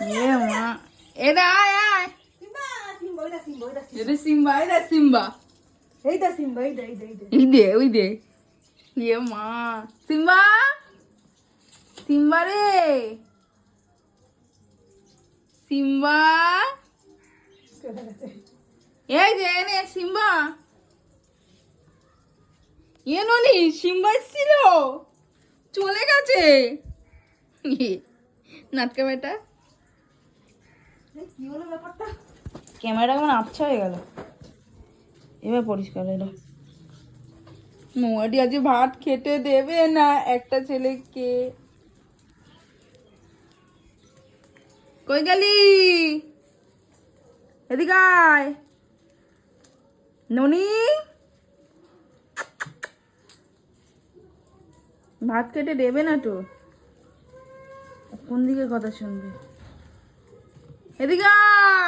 এ মা, এটা আয় আয়। এটা সিম্বা, এটা সিম্বা। এই দা সিম্বা, এই দা এই দা এই দা। এই দে, ওই দে। এ মা, সিম্বা, সিম্বা রে, সিম্বা। এই যে এনে সিম্বা। এ ননি, সিম্বা ছিল, চলে গেছে। নাটকা বেটা, কি হলো ব্যাপারটা? ক্যামেরা কেমন আবছা হয়ে গেল। এবার পরিষ্কার এলো। মৌয়াটি আজ ভাত খেতে দেবে না একটা ছেলেকে। কই গেলি? এদিকে আয়। ননি, ভাত খেতে দেবে না তো। কোন দিকে কথা শুনবে? এদিকে আয়।